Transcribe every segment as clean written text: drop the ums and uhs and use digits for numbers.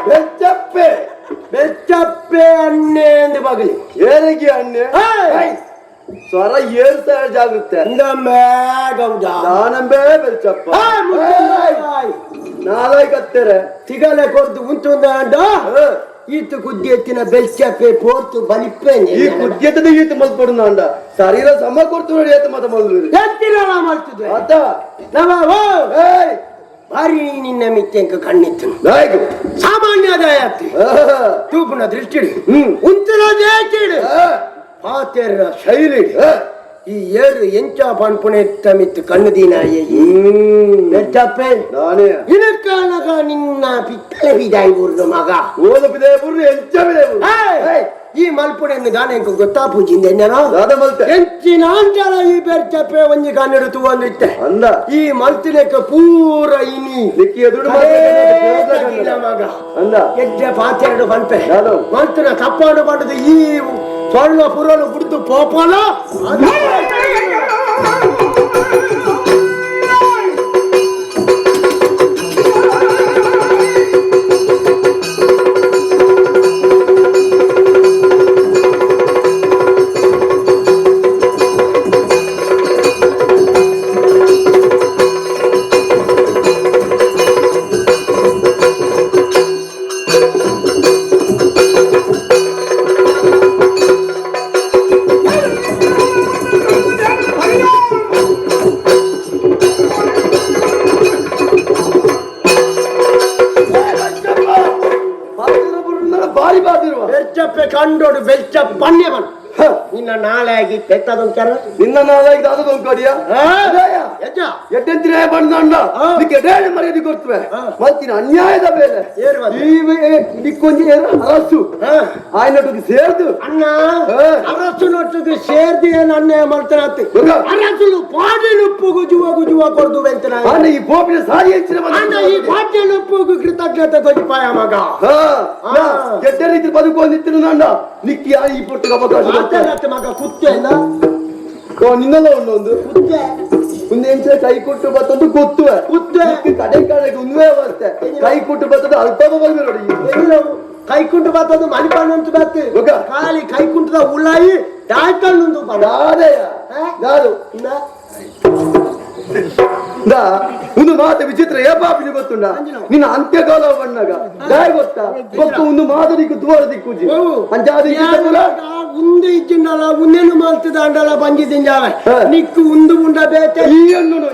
ಬೆಚ್ಚಪ್ಪೆ ಬೆಚ್ಚಪ್ಪೆ ಅನ್ನೆ ಎಂದು ಬಗಲಿ ಏನಿಗೆ ಅನ್ನೆ ಸ್ವರ ಏರ್ತಾ ಜಾಗುತ್ತೆ ನಾನಂಬೇ ಬೆಚ್ಚಪ್ಪ ನಾಳೆ ಕತ್ತೇರೆ ತಿಗಲೆ ಕೊಡ್ದು ಉಂಟು ಈತು ಕುದ್ದಿ ಎತ್ತಿನ ಬೆಚ್ಚಪ್ಪೆ ಪೋರ್ತು ಬಲಿಪ್ಪೇನೆ ಈ ಕುದ್ದಿ ಎತ್ತದ ಈತು ಮಲ್ಪಡು ನಾಂಡ ಶರೀರ ಸಮ ಕೊಡ್ತು ನೋಡಿ ಏತ ಮತ ಮಲ್ಲು ಎತ್ತಿನ ಮಾಡ್ತಿದ್ದೆ ಅದ ಭಾರಿ ನಿನ್ನ ಮಿತ್ಯಂಕ ಕಣ್ಣಿತ್ತು ಸಾಮಾನ್ಯದ ತೂಪುನ ದೃಷ್ಟಿ ಉಂಟದ ಪಾತೆರ ಶೈಲಿ ಈ ಏರು ಎಂಚ ಪನ್ಪುಣೆ ಮಿತ್ತು ಕಣ್ಣು ದೀನಾಯ ಬೆಚ್ಚಪ್ಪೆ ನಾನೇ ಇನಕಾಲಗ ನಿನ್ನ ಪಿತ್ತಲೆ ಬಿದಾಯಿ ಬುರ್ದು ಮಗ ಓದ ಬಿದಾಯ ಬುರ್ದು ಎಂಚ ಬಿದಾಯ ಈ ಮಲ್ಪುಡೆಯನ್ನು ಗಾನೆಂಕು ಗೊತ್ತಾ ಪೂಜಿಂದೆ ಹೆಚ್ಚಿನ ಅಂಜಲ ಈ ಬೆಚ್ಚಪ್ಪೆ ಒಂಜಿ ಕನ್ನಡ ತೂವಂದಿತ್ತೆ ಅಂದ ಈ ಮಲ್ತಿನಕ್ಕೆ ಪೂರ ಇನಿ ಮಗ ಅಂದ ಎಜ್ಜೆ ಪಾತೆರಡು ಪನ್ಪೆ ಮಲ್ತಿನ ಕಪ್ಪಾಡು ಪಡೆದು ಈ ಸ್ವರ್ಣ ಪುರಲು ಬಿಡ್ದು ಪೋಪಲ ಬೆಚ್ಚಪ್ಪೆ ಕಂಡೋಡು ಬೆಚ್ಚಪ್ಪನ್ಯವನ್ ನಿನ್ನ ನಾಳೆ ಆಗಿ ಪೆತ್ತದೊಂದು ನಿನ್ನ ನಾಳೆ ಆಗಿ ಅದೊಂದು ಕಡಿಯ ಎಡ್ಡೆಂತಿನ ಬಂದ ಮರ್ಯಾದೆ ಕೊಡ್ತವೆ ಮತ್ತಿನ ಅನ್ಯಾಯದ ಬೇರೆ ನಿಕ್ಕೊಂಜಿ ಅರಸು ಆಯ್ನೊಟ್ಟಿಗೆ ಸೇರ್ದು ಅಣ್ಣ ಅರಸನೊಟ್ಟಿಗೆ ಸೇರ್ದು ಏನು ಅನ್ಯಾಯ ಮಾಡ್ತಾನೆ ಅರಸಲು ಪಾಟೀಲ್ ಉಪ್ಪುಗು ಜುವ ಕೊಡ್ದು ಅಂತ ಈ ಗೋಪಿನ ಸಾರಿ ಹೆಚ್ಚಿನ ಈ ಪಾಟೀಲ್ ಉಪ್ಪುಗು ಕೃತಜ್ಞತೆ ಕೊಟ್ಟಿಪಾಯ ಮಗ ಎಡ್ಡೆ ರೀತಿ ಬದುಕೊಂಡಿತ್ತು ನಂಡ ನಿಕ್ಕಿ ಈ ಪುಟ್ಟಗ ಮಗ ಕುತ್ತೆ ನಿನ್ನೆಲ್ಲ ಒಂದು ಕುತ್ತೆ ಒಂದೆಂಚ ಕೈ ಕೊಟ್ಟು ಬತ್ತೊಂದು ಕುತ್ತುವೆ ಕಡೆ ಕಡೆಗೆ ಉನ್ವೇ ಅವಸ್ಥೆ ಕೈ ಕೊಟ್ಟು ಬತ್ತದ ಅಲ್ಪ ಬಂದು ನೋಡಿ ಕೈ ಕುಂಟು ಬತ್ತದು ಮಲಿಪಣ್ಣಂತ ಬತ್ತೆ ಖಾಲಿ ಕೈ ಕುಂಟದ ಉಳ್ಳಾಯಿ ದಾಯ್ತಣ್ಣಂದು ಯಾರು ಒಂದು ಮಾತು ವಿಚಿತ್ರ ಏಪಾಪಿನಿ ಗೊತ್ತುಂಡ ನಿನ್ನ ಅಂತ್ಯಕಾಲ ಬಣ್ಣಗ ದಾಯ ಗೊತ್ತಾ ಗೊತ್ತು ಒಂದು ಮಾತು ದಿಕ್ಕು ದೂರ ದಿಕ್ಕುಜಿ ಅಂಜಾದಿ ಉಂದು ಇಚ್ಚಿಂಡಲ್ಲ ಉಂದೇನು ಮಾಡ್ತಿದ್ದ ಅಂಡಲ್ಲ ಬಂದಿದ್ದಿಂಜಾವ ನಿಕ್ಕು ಉಂದು ಉಂಡ ಬೇತೆ ಈ ಅಣ್ಣನು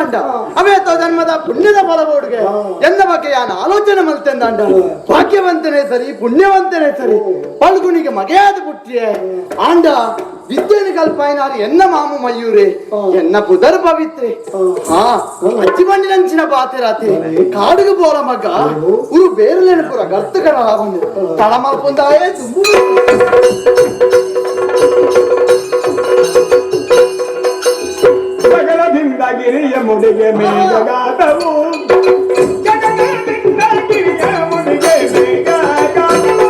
ಅಂಡ ಅವೇತೋ ಜನ್ಮದ ಪುಣ್ಯದ ಫಲಬೋಡ್ಗೆ ಎನ್ನ ಬಗ್ಗೆ ನಾನು ಆಲೋಚನೆ ಮಲ್ತೆಂದ ಅಂಡ ಭಾಗ್ಯವಂತನೇ ಸರಿ ಪುಣ್ಯವಂತನೇ ಸರಿ ಪಲ್ಗುಣಿಗೆ ಮಗೆಯಾದ ಪುಟ್ಟಿಯೇ ಆಂಡ ವಿದ್ಯೆನ ಕಲ್ಪಾಯಿನಾರು ಎನ್ನ ಮಾಮು ಮಯೂರೆ ಎನ್ನ ಪುದರ್ ಪವಿತ್ರೆ ಹಾ ಅಚ್ಚಿ ಬಂಡಿನಂಚಿನ ಬಾತಿರಾತೆ ಕಾಡುಗೆ ಬೋಲ ಮಗ ಉರು ಬೇರೆ ಪುರ ಗರ್ತಕರ ತಳ ಮಲ್ಪೊಂದಾಯೇ ತುಂಬು ಜಗದಿಂದ ಗಿರಿಯ ಮುಡಿಗೆ ಮೇಘಗಾತವು ಜಗದಿಂದ ಗಿರಿಯ ಮುಡಿಗೆ ಮೇಘಗಾತವು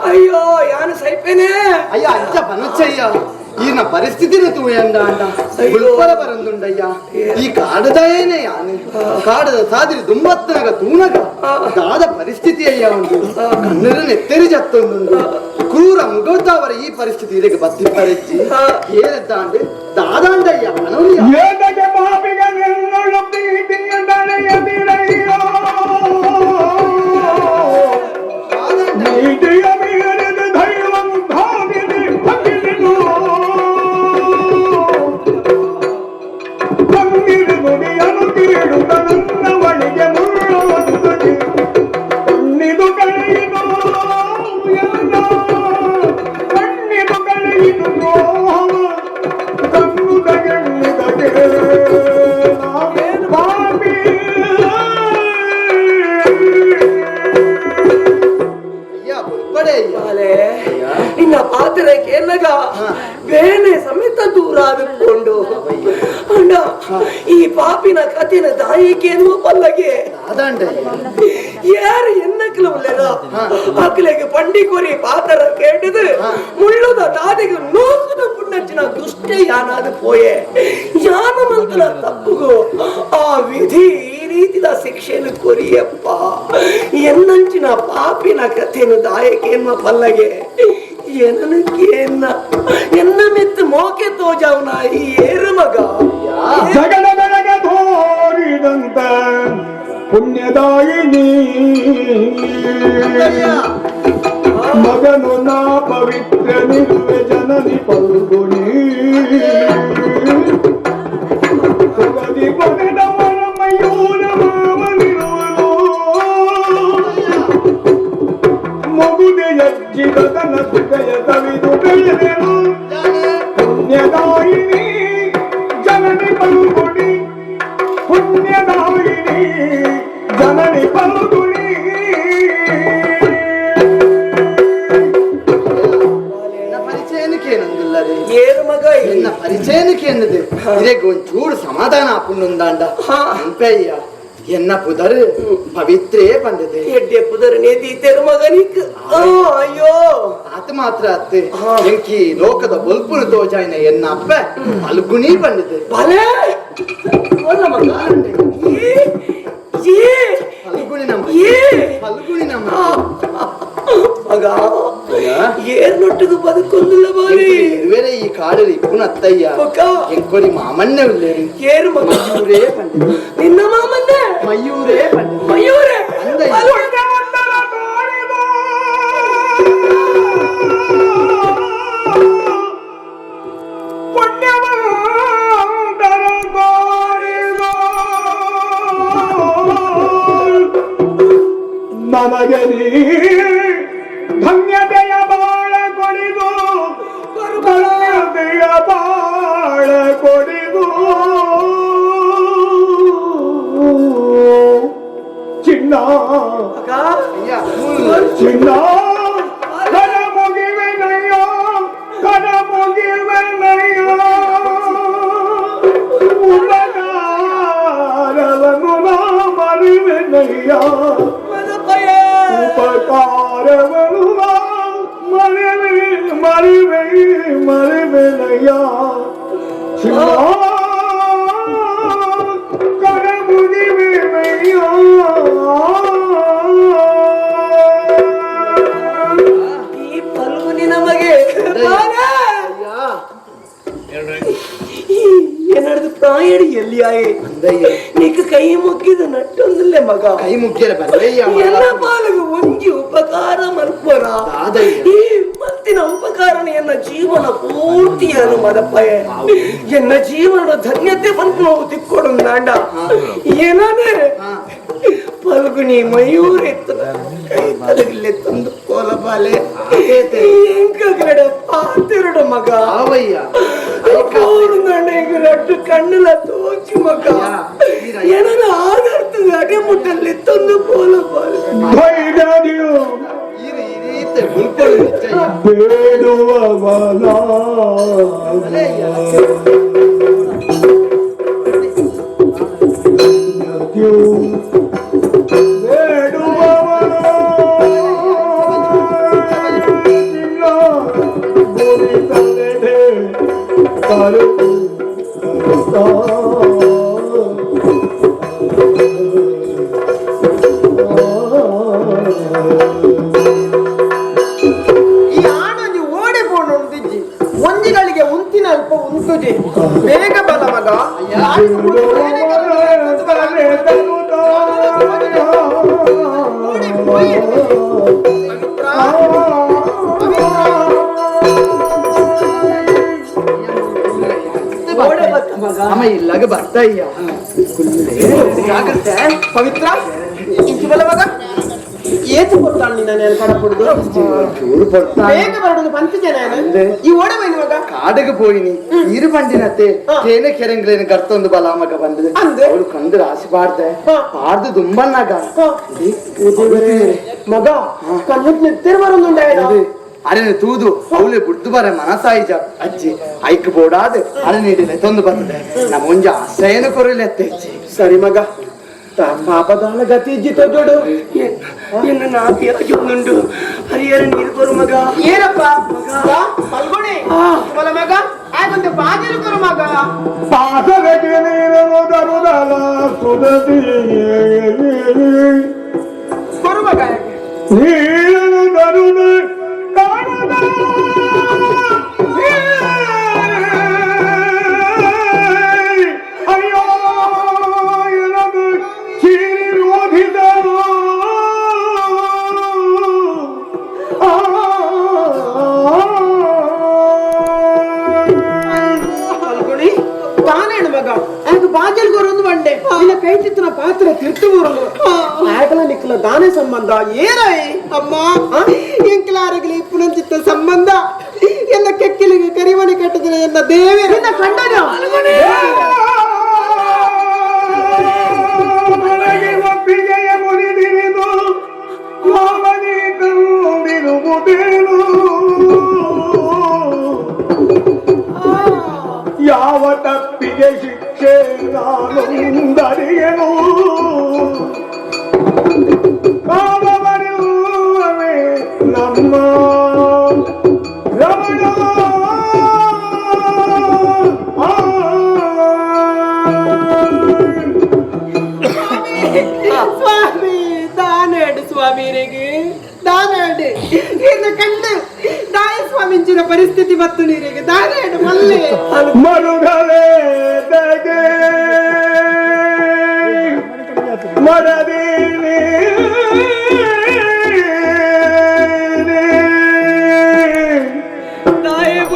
ಅಯ್ಯೋ ಯಾನು ಸೈಪೇನೆ ಅಯ್ಯ ಅಂಚ ಬನಚ್ಚಯ್ಯ ಈನ ಪರಿಸ್ಥಿತಿನ ತೂಯಂಡ ಅಂಡ ಉಳ್ಪಲ ಬರಂದುಂಡಯ್ಯ ಈ ಕಾಡದಯೇನೆ ಯಾನೆ ಕಾಡದ ಸಾದಿರಿ ದುಂಬತ್ತನಗ ತೂನಗ ದಾದ ಪರಿಸ್ಥಿತಿ ಅಯ್ಯ ಉಂಟು ಕಣ್ಣರನ್ನ ಎತ್ತರಿ ಜತ್ತೊಂದುಂಡು ಕ್ರೂರ ಮುಗೌತಾವರ ಈ ಪರಿಸ್ಥಿತಿ ಇದಕ್ಕೆ ಬತ್ತಿಪ್ಪರೆಚ್ಚಿ ಏನದ್ದಾಂಡು ದಾದಾಂಡಯ್ಯ ಮನೋನಿಯ ಏದಗೆ ಪಾಪಿಗ ನಿನ್ನೊಳು ಪ್ರೀತಿಯ ನಡೆಯದಿರಯ್ಯೋ ನೀತಿಯ ಮೀರಿದ ದೈವಂ ಭಾವಿನಿ ಭಕ್ತಿನು ಕಣ್ಣಿರು ನುಡಿಯನು ತೀಡುತ್ತ ನನ್ನ ಒಳಗೆ ಮುಳ್ಳುವುದು ಕಣ್ಣಿದು ಕಳೆಯಿತು ಕಣ್ಣಿದು ಕಳೆಯಿತು ಕಣ್ಣು ತಗೆಣ್ಣಿದಗೆ ನಾವೇನು ಭಾವಿ ಇನ್ನ ಪಾತ್ರಕ್ಕೆ ಎಲ್ಲಗ ಬೇನೆ ಸಮೇತ ದೂರ ಆದುಕೊಂಡು ಅಣ್ಣ ಈ ಪಾಪಿನ ಕಥೆನ ದಾಯಿಕೆ ಎನ್ನುವ ಪಲ್ಲಗೆ ಯಾರು ಎನ್ನಕ್ಲವಲ್ಲೇದ ಅಕ್ಲೆಗೆ ಪಂಡಿ ಕೊರಿ ಪಾತ್ರ ಕೇಳಿದು ಮುಳ್ಳುದ ದಾದಿಗೆ ನೋಕುದ నచ్చిన దృష్టి యానాది పోయే యానమంతుల తప్పుగో ఆ విధి ఈ ರೀತಿದ ಶಿಕ್ಷೆಯನ್ನು ಕೊರಿಯಪ್ಪ ಎನ್ನಂಚಿನ ಪಾಪಿನ ಕಥೆನು ದಾಯಕೇನ್ಮ ಪಲ್ಲಗೆ ಎನ್ನ ಮೆತ್ತು ಮೋಕೆ ತೋಜಾವನ ಈ ಏರು ಮಗ ಜಗದ ಬೆಳಗ ತೋರಿದಂತ ಪುಣ್ಯದಾಯಿನಿ ಮಗನು ನಾ ಪವಿತ್ರ ನಿಲ್ವೆ ಜನನಿ ಪಲ್ಗುಣಿ ಸುಗದಿ ಪಡೆದವರ ಮಯೂರ ಮಾಮನಿರುವನು ಮಗುದೆ ಯಜ್ಜಿಗದನ ಸುಖಯ ಕವಿದು ಬೆಳೆದೆನು ಪುಣ್ಯದಾಯಿನಿ ಜನನಿ ಪಲ್ಗುಣಿ ಪುಣ್ಯದಾಯಿನಿ ಜನನಿ ಪಲ್ಗುಣಿ ಏರು ಮಗ ಎನ್ನ ಪರಿಚಯನಕ್ಕೆ ಎನ್ನದು ಇದಕ್ಕೆ ಒಂಚೂರು ಸಮಾಧಾನ ಹಾಕೊಂಡುಂದಾಂಡ ಅಂಪಯ್ಯ ಎನ್ನ ಪುದರ್ ಪವಿತ್ರೇ ಬಂದದೆ ಎಡ್ಡೆ ಪುದರನೇ ದೀತೆರು ಮಗನಿಕ್ ಅಯ್ಯೋ ಆತ ಮಾತ್ರ ಅತ್ತೆ ಎಂಕಿ ಲೋಕದ ಬಲ್ಪುನ ತೋಜಾಯಿನ ಎನ್ನ ಅಪ್ಪ ಫಲ್ಗುಣಿ ಬಂದಿದೆ ಭಲೆ ಒಲ್ಲ ಮಗ ಫಲ್ಗುಣಿ ನಮ್ಮ ಫಲ್ಗುಣಿ ನಮ್ಮ ಮಗ ಏರ್ನೊಟ್ಟಿಗೆ ಬದುಕೊಂದಿಲ್ಲ ಬಾರಿ ಬೇರೆ ಈ ಕಾಡಲ್ಲಿ ಇಪ್ಪುನ ಅತ್ತಯ್ಯ ಎಂಕೊರಿ ಮಾಮನ್ನೇ ಉಳ್ಳೇರಿ ಏರು ಮಗ ಮಯೂರೇ ಬಂದಿದೆ ನಿನ್ನ ಮಾಮನ್ನೇ ಮಯೂರೇ ಬಂದಿದೆ ಮಯೂರೇ ನನಗೆ ಧನ್ಯತೆಯ ಬಾಳ ಕೊಡಿದು ಧನ್ಯತೆಯ ಬಾಳ ಕೊಡಿದು ಚಿನ್ನ ಚಿನ್ನ ಕಡ ಮುಗಿವೆನಯ್ಯ ಕಡ ಮುಗಿವೆನಯ್ಯ ಉಪಕಾರವನ್ನು ನಾ ಮರಿವೆನಯ್ಯ ಉಪಕಾರವನ್ನು ಮರಿವೆನಯ್ಯ ಕಡ ಮುಗಿವೆನಯ್ಯ ಈ ಫಲ್ಗುನಿ ನಮಗೆ ಏನದು ಪ್ರಾಯಡಿ ಎಲ್ಲಿ ಆಯೆ ನೀಕು ಕೈ ಮುಕ್ಕಿದ ನಟ್ಟೊಂದಿಲ್ಲ ಮಗ ಕೈ ಮುಗ್ಗಿರ ಬರ್ಲಯ್ಯ ಎಲ್ಲ ಪಾಲಿಗೆ ಒಂಜಿ ಉಪಕಾರ ಮಲ್ಪರ ಈ ಮತ್ತಿನ ಉಪಕಾರನ ಎನ್ನ ಜೀವನ ಪೂರ್ತಿಯನ್ನು ಮದಪ್ಪಯ ಎನ್ನ ಜೀವನದ ಧನ್ಯತೆ ಬಂತು ನಾವು ತಿಕ್ಕೊಡು ನಾಂಡ ಏನಾದ್ರೆ ಫಲ್ಗುನಿ ಮಯೂರ್ ಎತ್ತು ಕೈ ತಂದು ಕೋಲಬಾಲೆ ಎಂಕಗಡ ಪಾತಿರಡು ಮಗ ಅವಯ್ಯ ರಟ್ಟು ಕಣ್ಣುಲ ತೋಚಿ ಮಗ ಏನಾರ ಆಗಾಡ್ತದೆ ಅಡೆ ಮುಟ್ಟಲ್ಲಿ ತಂದು ಕೋಲಬಾಲೆ ಧೈರ್ಯದಿಯು ಬೇಡುವವನ ಈ ಆಣಜಿ ಓಡಿಕೊಂಡು ಉಂಟಿಜ್ಜಿ ಒಂದಿಗಳಿಗೆ ಉಂತಿನ ಅಲ್ಪ ಉಂಟುಜಿ ಬೇಗ ಬಲ ಮಗ ಅಮ್ಮ ಇಲ್ಲಾಗ ಬರ್ತಯ್ಯ ಜಾಗ್ರತೆ ಪವಿತ್ರ ಇಂಚು ಬಲ ಮಗ ಏತು ಕೊಡ್ತಾಳೆ ನಿನ್ನ ನಾನು ಕಡಪುಡುದು ಚೂರು ಕೊಡ್ತಾ ಬೇಗ ಬರೋದು ಪಂಚಜನ ಈ ಓಡ ಬೈನಿ ಮಗ ಕಾಡಿಗೆ പോയിനി ಇರು ಬಂದಿನತ್ತೆ ಕೇನೆ ಕೆರೆಂಗ್ಲೇನ ಕರ್ತೊಂದು ಬಲ ಮಗ ಬಂದಿದೆ ಅವಳು ಕಂದು ರಾಶಿ ಪಾಡ್ದೆ ಪಾಡ್ದು ದುಂಬನ್ನಾಗ ಮಗ ಕಣ್ಣು ನೆತ್ತಿರ ಬರೋದು ಅರೆನೆ ತೂದು ಅವಳೆ ಬುಡ್ದು ಬರ ಮನಸಾಯಿಜ ಅಜ್ಜಿ ಐಕ್ ಬೋಡಾದೆ ಅರೆ ನೀಡಿಲೆ ತೊಂದು ಬರ್ತದೆ ನಮ್ಮ ಒಂಜ ಆಶ್ರಯನ ಕೊರಲೆ ಅತ್ತೆ ಅಜ್ಜಿ ಸರಿ ಮಗ ಪಾಪದಾನ ಗತಿ ಇಜ್ಜಿತ ಜೋಡು ಎನ್ನ ನಾಪಿಯಾಗಿಂದುಂಡು ಹರಿಯರ ನೀರು ಕೊರು ಮಗ ಏನಪ್ಪ ಪಲ್ಗುಣಿ ಮಲ ಮಗ ಆಗೊಂದು ಬಾಗಿಲು ಕೊರು ಮಗ ಪಾಸದಕ್ಕೆ ನೀನು ತರುದಲ ಸುದತಿ ಕೊರು ಮಗ ನೀನು ತರುದ ಕಾಣದ ಅಯ್ಯೋ ಏನದು ಚಿರೋಧಿತ ಪಲ್ಗುಣಿ ತಾನೇನು ಮಗ ಆಗ ಬಾಗಿಲು ಕೊರೊಂದು ಬಂಡೆ ನಿನ್ನ ಕೈ ಚಿತ್ರ ಪಾತ್ರ ತಿರ್ತು ಬರೋದು ಆಕಲ ನಿಕ್ಕಲ ದಾನೆ ಸಂಬಂಧ ಏನೈ ಅಮ್ಮ ಎಂಕ್ಲಾರಗಲಿ ಪುನಂಚಿತ್ತ ಸಂಬಂಧ ಎನ್ನ ಕೆಕ್ಕಿಲಿಗೆ ಕರಿಮಣಿ ಕಟ್ಟಿದ್ರೆ ಎನ್ನ ದೇವಿ ನಿನ್ನ ಕಂಡನ ನನಗೆ ಒಪ್ಪಿಗೆಯ ಮುರಿದಿರಿದು ಮಾಮನಿ ತಂದಿರುವುದೇನು ಯಾವ ತಪ್ಪಿಗೆ ಶಿಕ್ಷೆ ನಾನೊಂದರಿಯನು ಕಾಮವರುವವೇ ನಮ್ಮ ರಮಣ ಸ್ವಾಮಿ ದಾನೇಡು ಸ್ವಾಮಿರಿಗೆ ದಾನೇಡು ಇನ್ನು ಕಂಡು ದಾಯ ಸ್ವಾಮಿಂಚಿನ ಪರಿಸ್ಥಿತಿ ಮತ್ತು ನೀರಿಗೆ ದಾನೇಡು ಮಲ್ಲೆ ಮರುಗಲೇ ತೆಗೆ ಮರದೀನಿ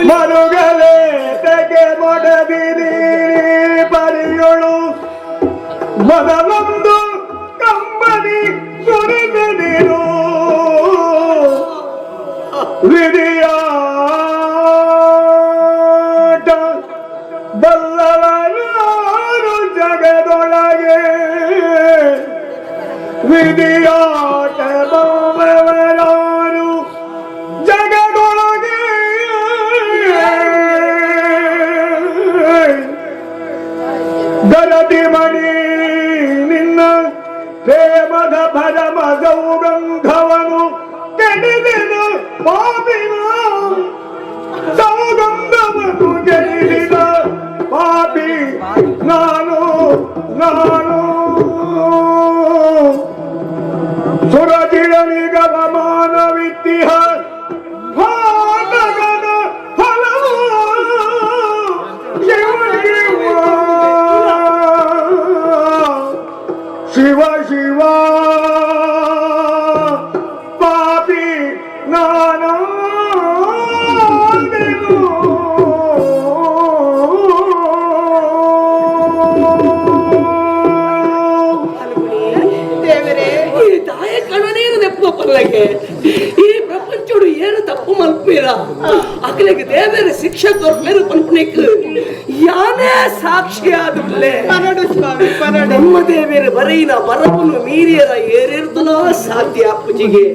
ಮರುಗಲೇ ತೆಗೆ ಮೊಡದಿನಿ ಪರಿಯೊಳು ಮೊದಲೊಂದು ಕಂಬನಿ ಸುರಿದಿರು ವಿಧಿಯಾಟ ಬಲ್ಲವನಾರು ಜಗದೊಳಗೆ ವಿಧಿಯಾಟ ಬಲ್ಲವನಾರು ಜಗದೊಳಗೆ ಗರತಿ ಮಣಿ ನಿನ್ನ ಪ್ರೇಮದ ಭರಮ ಸೌಗಂಧವನು ಕೆಡಿದಿನ ಪಾಪಿನ ಸೌಗಂಧವನು ಕೆಡಿದಿದ ಪಾಪಿ ನಾನು ಸುರಜಿಳನಿಗ ಮಾನವಿತ್ತಿಹ ಭಾಗದ ಫಲವು ಶಿವ ಶಿವ ಪಾಪಿ ನಾನಾದೆನು ದೇವರೇ ಈ ದಾಯ ಕಣನೇನು ನೆಪ್ಪ ಪಲ್ಲಗೆ ಈ ಪ್ರಪಂಚಡು ಏನು ತಪ್ಪು ಮಲ್ಪೀರ ಅಕಲಿಗೆ ದೇವರ ಶಿಕ್ಷೆ ಕೊರ್ಮೇರು ಪನ್ಪನಿಕ್ ಯಾನೇ ಸಾಕ್ಷಿಯಾದುಲ್ಲೇ ಪನಡು ಸ್ವಾಮಿ ಪನಡು ನಮ್ಮ ದೇವರ ಬರೀನ ಬರವನ್ನು ಮೀರಿಯರ ಏರಿರ್ತಲೋ ಸಾಧ್ಯ ಪೂಜೆಗೆ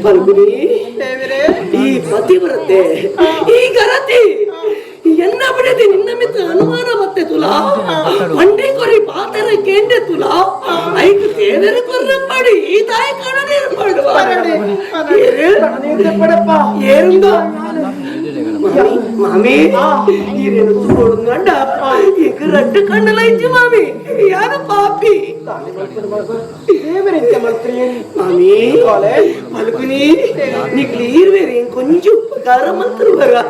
ಪಲ್ಗುನಿ ದೇವರೇ ಈ ಪತಿವ್ರತೆ ಈ ಗರತಿ ಎನ್ನ ಬಿಡದೆ ನಿನ್ನ ಮಿತ್ರ ಅನುಮಾನ ಮತ್ತೆ ತುಲಾ ಪಂಡಿ ಕೊರಿ ಪಾತರ ಕೇಂದ್ರ ತುಲಾ ಐದು ದೇವರ ಕೊರ್ರ ಮಾಡಿ ಈ ತಾಯಿ ಕಣನೇ ಮಾಡುವ ಪಡಪ್ಪ ಏರುಂದು ಮಾಮಿ ಈರೇನು ತೋಡುಂಗಂಡ ಈಗ ರಡ್ಡು ಕಣ್ಣಲೈತಿ ಮಾಮಿ ಯಾರ ಪಾಪಿ ದೇವರೆಂತ ಮಾಡ್ತೀರಿ ಮಾಮಿ పలుకుని నీకు లీర్ వేరే ఇంకొంచెం ఉపకారం మంత్రువరా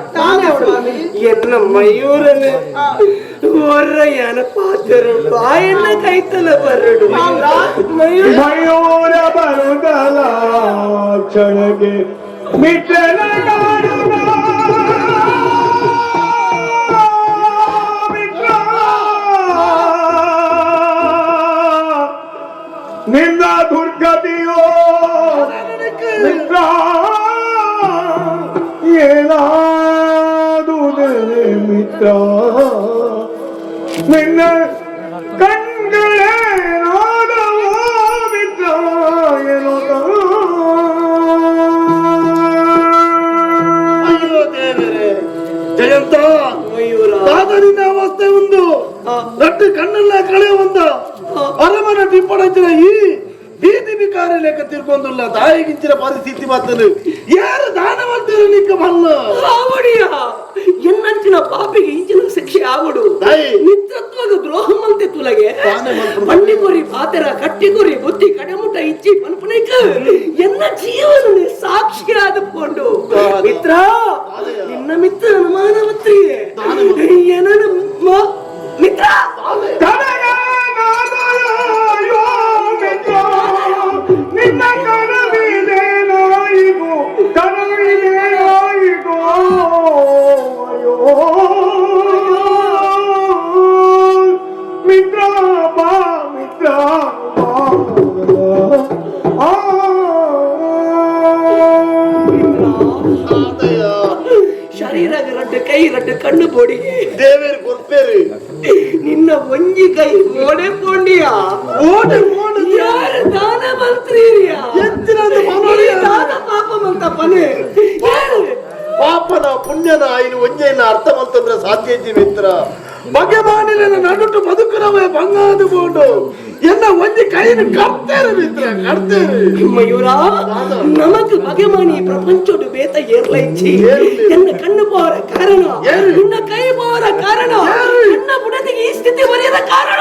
ఎన్న మయూరను ఓర్రయ్యన పాత్రుడు ఆయన కైతల బర్రుడు ಮಯೂರ ಬರುದಲ ಕ್ಷಣಗೆ ಮಿತ್ರನ ಕಾಡುದ ಮಿತ್ರ ನಿನ್ನ ದುರ್ಗತಿಯೋ ಮಿತ್ರ ಏನಾದುದೇ ಮಿತ್ರ ನಿನ್ನ ಕಣ್ಗಳೇನಾದವೋ ಮಿತ್ರ ಏನೋ ಜಯಂತ ಮಯೂರ ಅವಸ್ಥೆ ಒಂದು ರಟ್ಟು ಕಣ್ಣೆಲ್ಲ ಕಳೆ ಒಂದು ಅರಮನ ಟಿಪ್ಪಡಂಚಿನ ಈ ಬೀದಿ ಬಿಕಾರಿ ಲೆಕ್ಕ ತಿರ್ಕೊಂಡುಲ್ಲ ತಾಯಿಗಿಂಚಿನ ಪರಿಸ್ಥಿತಿ ಬರ್ತದೆ ಯಾರು ದಾನ ಮಾಡ್ತೀರ ನಿಕ್ಕ ಮಲ್ಲ ಆವಡಿಯ ಎನ್ನಂಚಿನ ಪಾಪಿಗೆ ಇಂಚಿನ ಶಿಕ್ಷೆ ಆವಡು ಮಿತ್ರತ್ವಗ ದ್ರೋಹಮಂತೆ ತುಲಗೆ ಪಂಡಿಕೊರಿ ಪಾತೆರ ಕಟ್ಟಿಕೊರಿ ಬುದ್ಧಿ ಕಡೆಮುಟ ಇಚ್ಚಿ ಪನ್ಪನೈಕ ಎನ್ನ ಜೀವನ ಸಾಕ್ಷಿ ಆದುಕೊಂಡು ಮಿತ್ರ ನಿನ್ನ ಮಿತ್ರ ಅನುಮಾನವತ್ರಿ ಮಿತ್ರ ನಿನ್ನ ಕನವಿದೇನಾಯಿಗೋ ಕನವಿದೇನಾಯಿಗೋ ಅಯ್ಯೋ ಮಿತ್ರ ಬಾ ಮಿತ್ರ ಶರೀರ ರಡ್ಡು ಕೈ ರಡ್ಡು ಕಣ್ಣು ಬೋಡಿಗೆ ದೇವೇರು ಕೊರ್ಪೇರು ನಿನ್ನ ಒಂಜಿ ಕೈ ಓಡೆ ಪೋಂಡಿಯ ಓಡೆ ಯಾರು ದಾನ ಮಂತ್ರಿಯ ದಾನ ಪಾಪ ಮಂತ ಪನೆ ಪಾಪನ ಪುಣ್ಯನ ಆಯ್ನು ಒಂಜೆಯನ್ನ ಅರ್ಥ ಮಾಡ್ತಂದ್ರೆ ಸಾಧ್ಯ ಇದ್ದೀವಿ ಮಿತ್ರ ಬಗೆ ಮಾಡಿನ ನಡುಟು ಬದುಕುನವೇ ಬಂಗಾದು ಬೋಡು ಎನ್ನ ಒಂಜಿ ಕೈನ ಕರ್ತೇರು ಮಿತ್ರ ಕರ್ತೇರು ಮಯೂರ ನಮಕ್ ಬಗೆಮಾನಿ ಪ್ರಪಂಚೋಡು ಬೇತ ಏರ್ಲೈಚಿ ಎನ್ನ ಕಣ್ಣು ಪೋರ ಕಾರಣ ನಿನ್ನ ಕೈ ಪೋರ ಕಾರಣ ನನ್ನ ಬುಡದಿಗೆ ಈ ಸ್ಥಿತಿ ಬರೆಯದ ಕಾರಣ